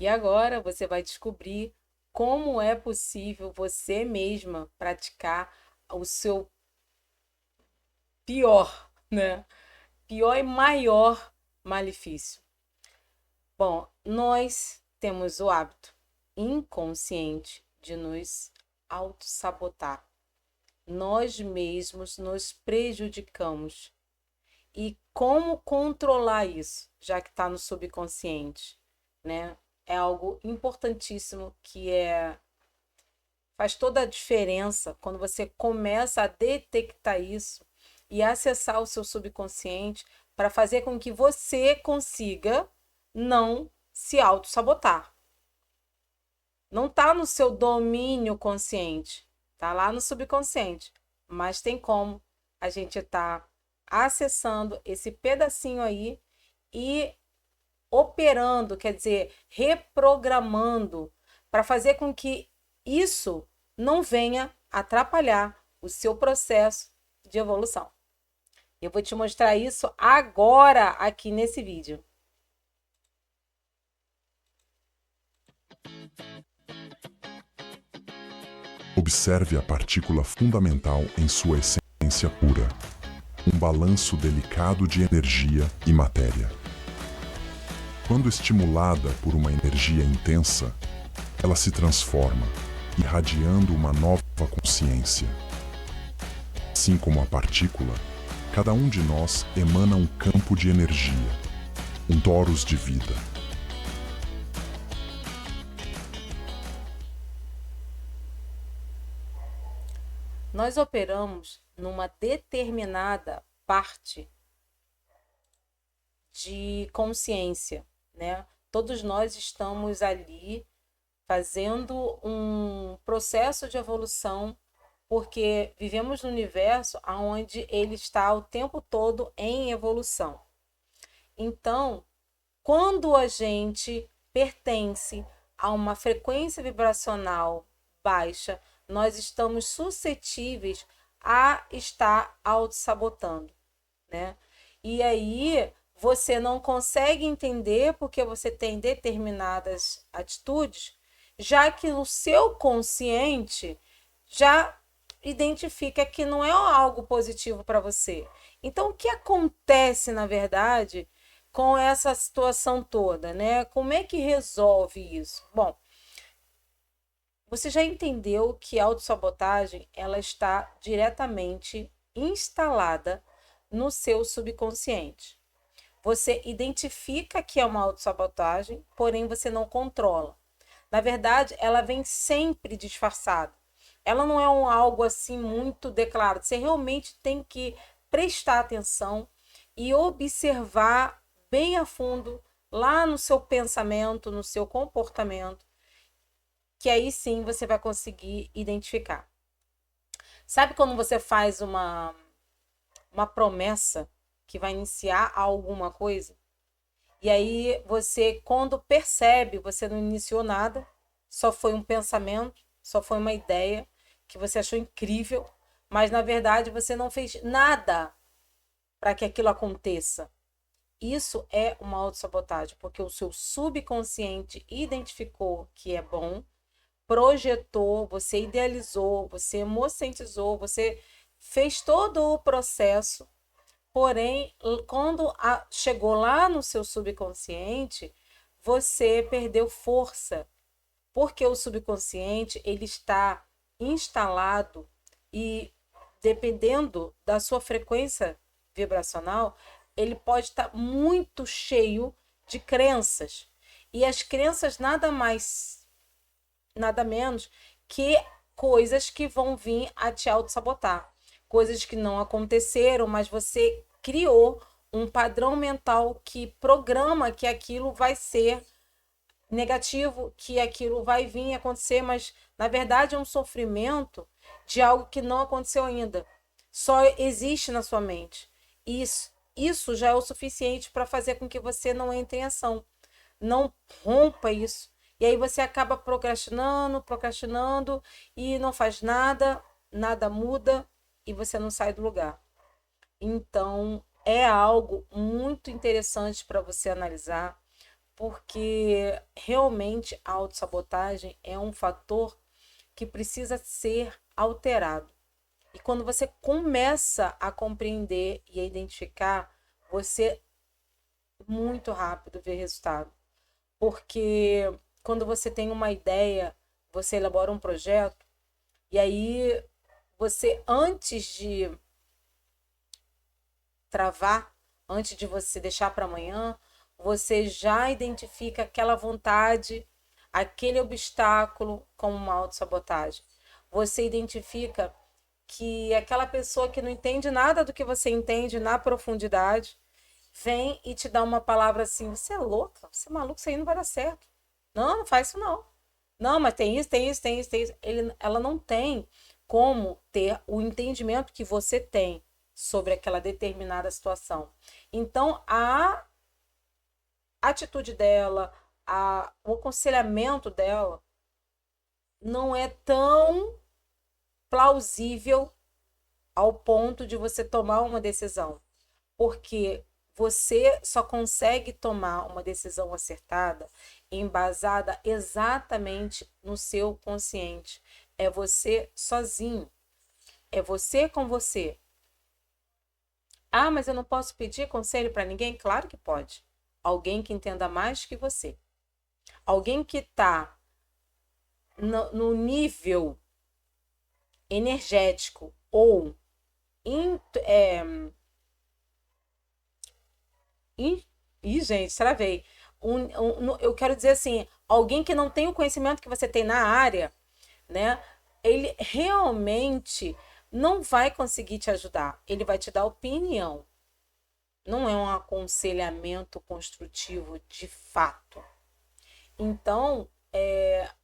E agora você vai descobrir como é possível você mesma praticar o seu pior, né? Pior e maior malefício. Bom, nós temos o hábito inconsciente de nos auto-sabotar. Nós mesmos nos prejudicamos. E como controlar isso, já que está no subconsciente, né? É algo importantíssimo faz toda a diferença quando você começa a detectar isso e acessar o seu subconsciente para fazer com que você consiga não se auto-sabotar. Não está no seu domínio consciente, está lá no subconsciente, mas tem como a gente estar acessando esse pedacinho aí e operando, quer dizer, reprogramando para fazer com que isso não venha atrapalhar o seu processo de evolução. Eu vou te mostrar isso agora aqui nesse vídeo. Observe a partícula fundamental em sua essência pura, um balanço delicado de energia e matéria. Quando estimulada por uma energia intensa, ela se transforma, irradiando uma nova consciência. Assim como a partícula, cada um de nós emana um campo de energia, um torus de vida. Nós operamos numa determinada parte de consciência, né? Todos nós estamos ali fazendo um processo de evolução porque vivemos no universo onde ele está o tempo todo em evolução. Então, quando a gente pertence a uma frequência vibracional baixa, nós estamos suscetíveis a estar auto-sabotando, né? E aí você não consegue entender porque você tem determinadas atitudes, já que o seu consciente já identifica que não é algo positivo para você. Então, o que acontece, na verdade, com essa situação toda, né? Como é que resolve isso? Bom, você já entendeu que a autossabotagem ela está diretamente instalada no seu subconsciente. Você identifica que é uma autossabotagem, porém você não controla. Na verdade, ela vem sempre disfarçada. Ela não é algo assim muito declarado. Você realmente tem que prestar atenção e observar bem a fundo lá no seu pensamento, no seu comportamento, que aí sim você vai conseguir identificar. Sabe quando você faz uma promessa que vai iniciar alguma coisa? E aí você, quando percebe, você não iniciou nada, só foi um pensamento, só foi uma ideia que você achou incrível, mas na verdade você não fez nada para que aquilo aconteça. Isso é uma autossabotagem, porque o seu subconsciente identificou que é bom, projetou, você idealizou, você emocentizou, você fez todo o processo. Porém, quando chegou lá no seu subconsciente, você perdeu força, porque o subconsciente ele está instalado e dependendo da sua frequência vibracional, ele pode estar muito cheio de crenças. E as crenças nada mais, nada menos que coisas que vão vir a te auto-sabotar. Coisas que não aconteceram, mas você criou um padrão mental que programa que aquilo vai ser negativo, que aquilo vai vir a acontecer, mas na verdade é um sofrimento de algo que não aconteceu ainda. Só existe na sua mente. Isso já é o suficiente para fazer com que você não entre em ação. Não rompa isso. E aí você acaba procrastinando, procrastinando e não faz nada, nada muda e você não sai do lugar. Então, é algo muito interessante para você analisar, porque realmente a autossabotagem é um fator que precisa ser alterado. E quando você começa a compreender e a identificar, você muito rápido vê resultado. Porque quando você tem uma ideia, você elabora um projeto, e aí você, antes de travar, antes de você deixar para amanhã, você já identifica aquela vontade, aquele obstáculo como uma autossabotagem. Você identifica que aquela pessoa que não entende nada do que você entende na profundidade vem e te dá uma palavra assim: você é louca, você é maluco, isso aí não vai dar certo. Não, não faz isso não. Não, mas tem isso, tem isso, tem isso, tem isso. Ela não tem como ter o entendimento que você tem sobre aquela determinada situação. Então, a atitude dela, o aconselhamento dela não é tão plausível ao ponto de você tomar uma decisão. Porque você só consegue tomar uma decisão acertada, embasada exatamente no seu consciente. É você sozinho. É você com você. Ah, mas eu não posso pedir conselho para ninguém? Claro que pode. Alguém que entenda mais que você. Alguém que está no nível energético ou gente, travei. Eu quero dizer assim, alguém que não tem o conhecimento que você tem na área, né? Ele realmente não vai conseguir te ajudar. Ele vai te dar opinião. Não é um aconselhamento construtivo de fato. Então,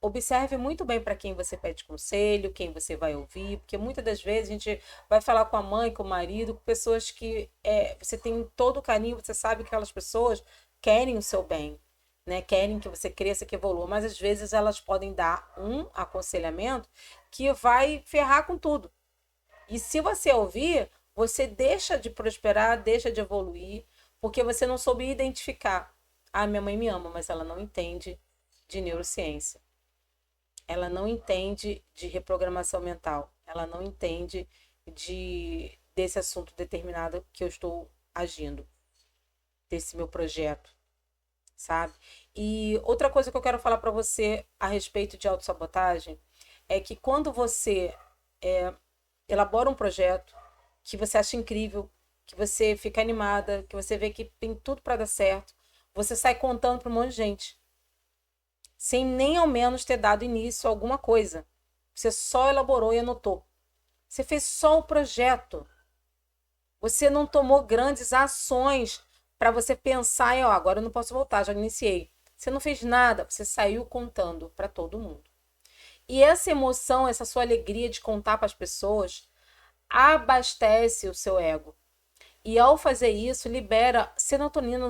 observe muito bem para quem você pede conselho, quem você vai ouvir, porque muitas das vezes a gente vai falar com a mãe, com o marido, com pessoas que você tem todo o carinho, você sabe que aquelas pessoas querem o seu bem, né? Querem que você cresça, que evolua, mas às vezes elas podem dar um aconselhamento que vai ferrar com tudo. E se você ouvir, você deixa de prosperar, deixa de evoluir, porque você não soube identificar. Ah, minha mãe me ama, mas ela não entende de neurociência. Ela não entende de reprogramação mental. Ela não entende desse assunto determinado que eu estou agindo, desse meu projeto, sabe? E outra coisa que eu quero falar para você a respeito de autossabotagem é que quando você elabora um projeto que você acha incrível, que você fica animada, que você vê que tem tudo para dar certo, você sai contando para um monte de gente, sem nem ao menos ter dado início a alguma coisa. Você só elaborou e anotou. Você fez só o projeto. Você não tomou grandes ações para você pensar em, agora eu não posso voltar, já iniciei. Você não fez nada, você saiu contando para todo mundo. E essa emoção, essa sua alegria de contar para as pessoas, abastece o seu ego. E ao fazer isso, libera serotonina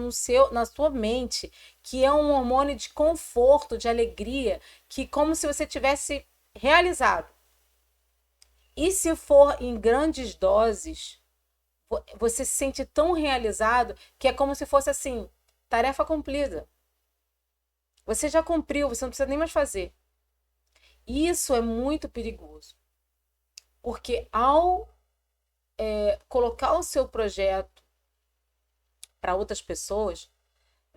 na sua mente, que é um hormônio de conforto, de alegria, que como se você tivesse realizado. E se for em grandes doses, você se sente tão realizado que é como se fosse assim, tarefa cumprida. Você já cumpriu, você não precisa nem mais fazer. Isso é muito perigoso. Porque ao colocar o seu projeto para outras pessoas,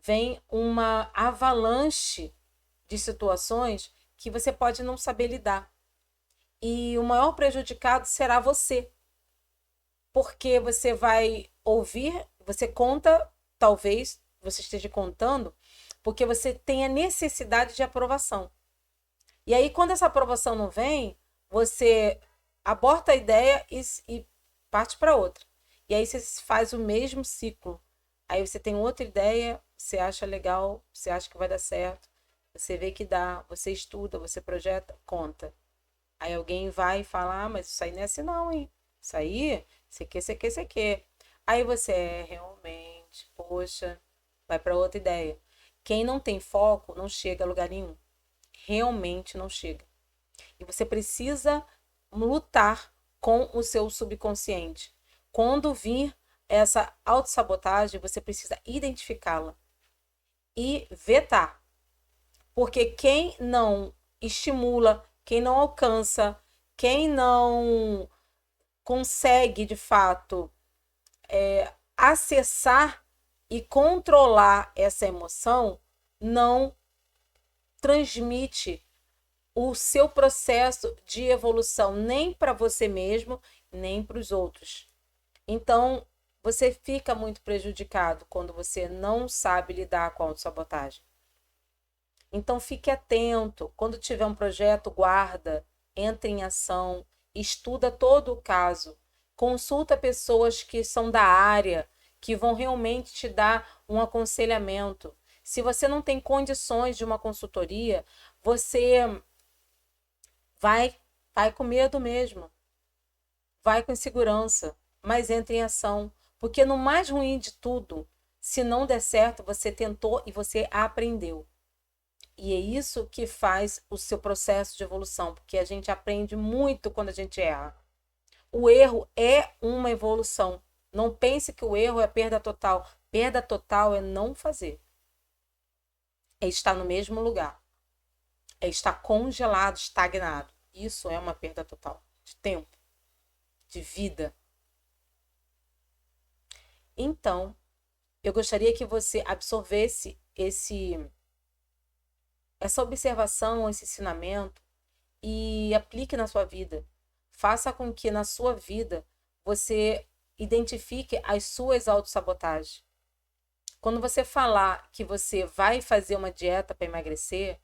vem uma avalanche de situações que você pode não saber lidar. E o maior prejudicado será você. Porque você vai ouvir, você conta, talvez você esteja contando, porque você tem a necessidade de aprovação. E aí, quando essa aprovação não vem, você aborta a ideia e parte para outra. E aí você faz o mesmo ciclo. Aí você tem outra ideia, você acha legal, você acha que vai dar certo, você vê que dá, você estuda, você projeta, conta. Aí alguém vai e fala, mas isso aí não é assim não, hein? Isso aí, você quer. Aí você realmente, poxa, vai para outra ideia. Quem não tem foco não chega a lugar nenhum. Realmente não chega. E você precisa lutar com o seu subconsciente. Quando vir essa autossabotagem, você precisa identificá-la. e vetar. Porque quem não estimula, quem não alcança, quem não consegue, de fato, acessar e controlar essa emoção, não transmite o seu processo de evolução nem para você mesmo, nem para os outros. Então, você fica muito prejudicado quando você não sabe lidar com a autossabotagem. Então, fique atento. Quando tiver um projeto, guarda, entre em ação, estuda todo o caso, consulta pessoas que são da área, que vão realmente te dar um aconselhamento. Se você não tem condições de uma consultoria, você vai com medo mesmo, vai com insegurança, mas entre em ação. Porque no mais ruim de tudo, se não der certo, você tentou e você aprendeu. E é isso que faz o seu processo de evolução, porque a gente aprende muito quando a gente erra. O erro é uma evolução. Não pense que o erro é perda total. Perda total é não fazer. É estar no mesmo lugar. É estar congelado, estagnado. Isso é uma perda total de tempo, de vida. Então, eu gostaria que você absorvesse essa observação, esse ensinamento e aplique na sua vida. Faça com que na sua vida você identifique as suas autossabotagens. Quando você falar que você vai fazer uma dieta para emagrecer,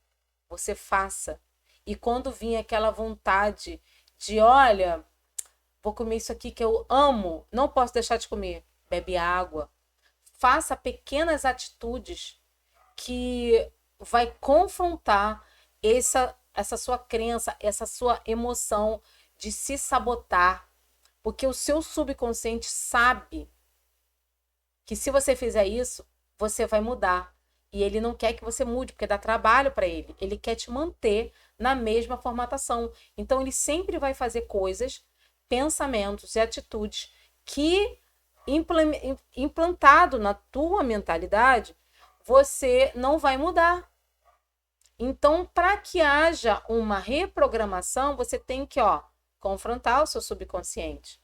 você faça. E quando vir aquela vontade de, olha, vou comer isso aqui que eu amo, não posso deixar de comer, bebe água. Faça pequenas atitudes que vai confrontar essa sua crença, essa sua emoção de se sabotar. Porque o seu subconsciente sabe que se você fizer isso, você vai mudar. E ele não quer que você mude, porque dá trabalho para ele. Ele quer te manter na mesma formatação. Então, ele sempre vai fazer coisas, pensamentos e atitudes que, implantado na tua mentalidade, você não vai mudar. Então, para que haja uma reprogramação, você tem que, confrontar o seu subconsciente.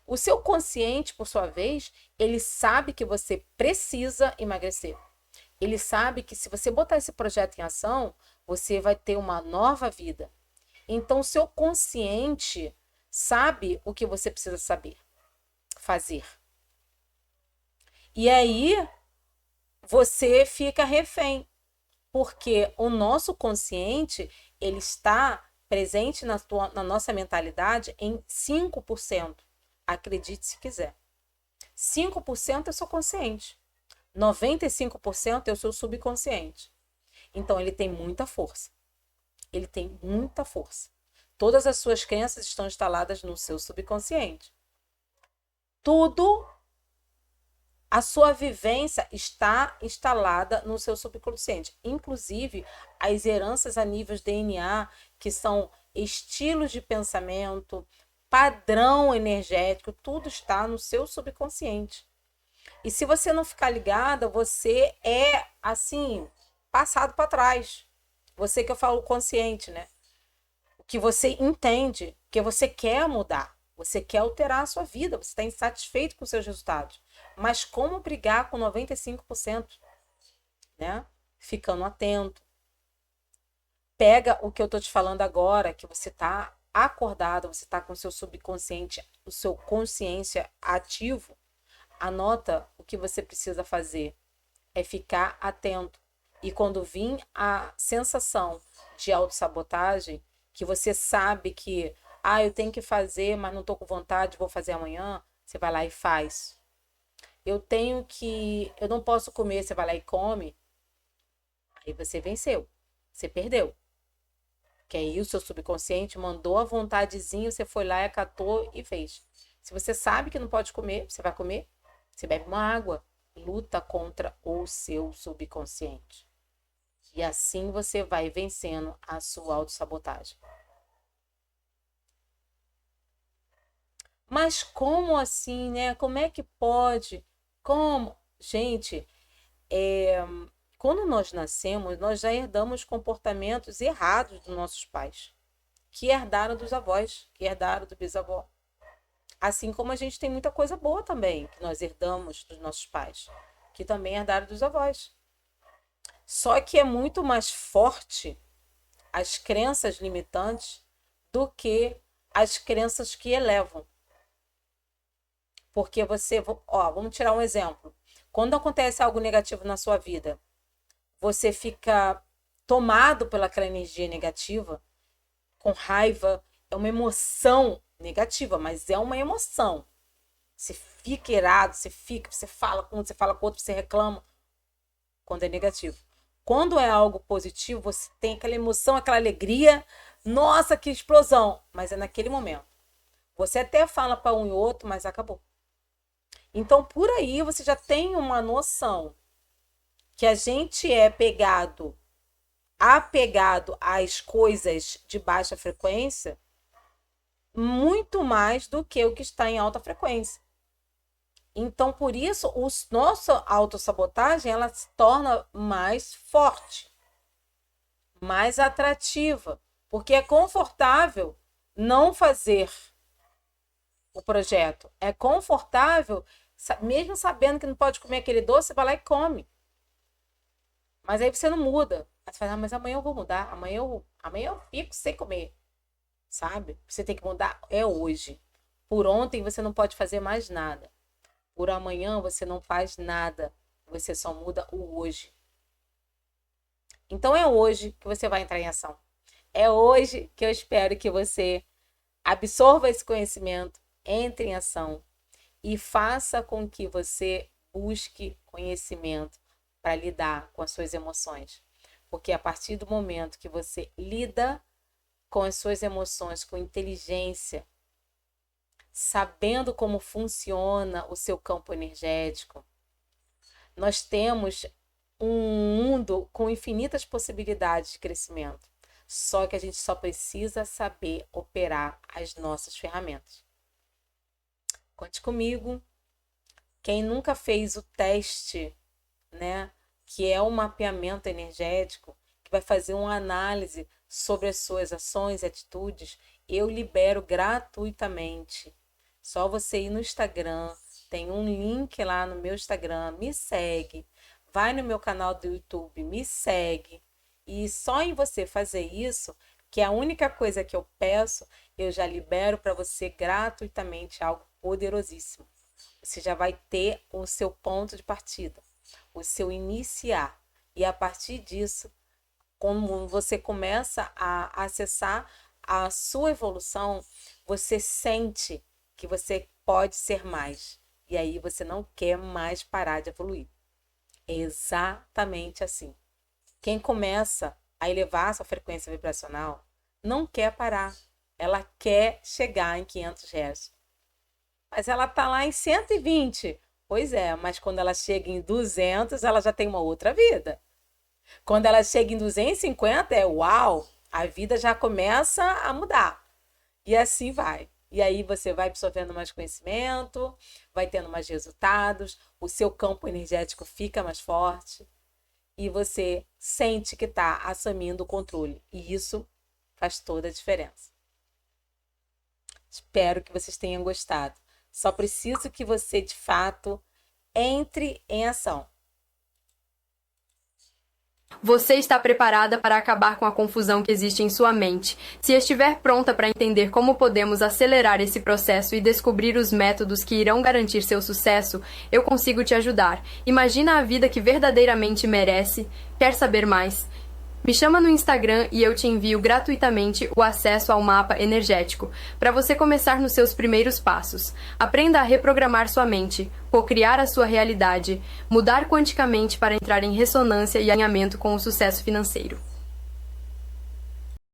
O seu consciente, por sua vez, ele sabe que você precisa emagrecer. Ele sabe que se você botar esse projeto em ação, você vai ter uma nova vida. Então, o seu consciente sabe o que você precisa saber, fazer. E aí, você fica refém. Porque o nosso consciente, ele está presente na nossa mentalidade em 5%. Acredite se quiser. 5% é o seu consciente. 95% é o seu subconsciente. Então, ele tem muita força. Ele tem muita força. Todas as suas crenças estão instaladas no seu subconsciente. Tudo, a sua vivência está instalada no seu subconsciente. Inclusive, as heranças a nível de DNA, que são estilos de pensamento, padrão energético, tudo está no seu subconsciente. E se você não ficar ligada, você é, assim, passado para trás. Você que eu falo consciente, né? O que você entende, que você quer mudar. Você quer alterar a sua vida, você está insatisfeito com os seus resultados. Mas como brigar com 95%? Né? Ficando atento. Pega o que eu estou te falando agora, que você está acordado, você está com o seu subconsciente, o seu consciência ativo. Anota o que você precisa fazer. É ficar atento. E quando vir a sensação de autossabotagem, que você sabe que eu tenho que fazer, mas não estou com vontade, vou fazer amanhã, você vai lá e faz. Eu não posso comer, você vai lá e come. Aí você venceu, você perdeu. Que aí o seu subconsciente mandou a vontadezinha, você foi lá e acatou e fez. Se você sabe que não pode comer, você vai comer, você bebe uma água, luta contra o seu subconsciente. E assim você vai vencendo a sua autossabotagem. Mas como assim, né? Como é que pode? Como? Gente, quando nós nascemos, nós já herdamos comportamentos errados dos nossos pais, que herdaram dos avós, que herdaram do bisavó. Assim como a gente tem muita coisa boa também, que nós herdamos dos nossos pais, que também herdaram dos avós. Só que é muito mais forte as crenças limitantes do que as crenças que elevam. Porque vamos tirar um exemplo. Quando acontece algo negativo na sua vida, você fica tomado pelaquela energia negativa, com raiva, é uma emoção negativa, mas é uma emoção. Você fica irado, você fala com um, você fala com outro, você reclama, quando é negativo. Quando é algo positivo, você tem aquela emoção, aquela alegria, nossa, que explosão, mas é naquele momento. Você até fala para um e outro, mas acabou. Então, por aí, você já tem uma noção que a gente é apegado às coisas de baixa frequência muito mais do que o que está em alta frequência. Então, por isso, nossa autossabotagem, ela se torna mais forte, mais atrativa, porque é confortável não fazer o projeto. É confortável, mesmo sabendo que não pode comer aquele doce, você vai lá e come. Mas aí você não muda. Aí você fala, mas amanhã eu vou mudar, amanhã eu fico sem comer. Sabe? Você tem que mudar, é hoje. Por ontem você não pode fazer mais nada. Por amanhã você não faz nada. Você só muda o hoje. Então é hoje que você vai entrar em ação. É hoje que eu espero que você absorva esse conhecimento, entre em ação e faça com que você busque conhecimento para lidar com as suas emoções. Porque a partir do momento que você lida com as suas emoções com inteligência, sabendo como funciona o seu campo energético, nós temos um mundo com infinitas possibilidades de crescimento. Só que a gente só precisa saber operar as nossas ferramentas. Conte comigo. Quem nunca fez o teste, né, que é um mapeamento energético, que vai fazer uma análise sobre as suas ações e atitudes, eu libero gratuitamente. Só você ir no Instagram, tem um link lá no meu Instagram, me segue, vai no meu canal do YouTube, me segue, e só em você fazer isso, que é a única coisa que eu peço, eu já libero para você gratuitamente algo poderosíssimo. Você já vai ter o seu ponto de partida, o seu iniciar, e a partir disso, como você começa a acessar a sua evolução, você sente que você pode ser mais. E aí você não quer mais parar de evoluir. É exatamente assim. Quem começa a elevar sua frequência vibracional não quer parar. Ela quer chegar em 500 Hz. Mas ela está lá em 120. Pois é, mas quando ela chega em 200, ela já tem uma outra vida. Quando ela chega em 250, uau, a vida já começa a mudar. E assim vai. E aí você vai absorvendo mais conhecimento, vai tendo mais resultados, o seu campo energético fica mais forte e você sente que está assumindo o controle. E isso faz toda a diferença. Espero que vocês tenham gostado. Só preciso que você, de fato, entre em ação. Você está preparada para acabar com a confusão que existe em sua mente. Se estiver pronta para entender como podemos acelerar esse processo e descobrir os métodos que irão garantir seu sucesso, eu consigo te ajudar. Imagina a vida que verdadeiramente merece. Quer saber mais? Me chama no Instagram e eu te envio gratuitamente o acesso ao mapa energético, para você começar nos seus primeiros passos. Aprenda a reprogramar sua mente, cocriar a sua realidade, mudar quanticamente para entrar em ressonância e alinhamento com o sucesso financeiro.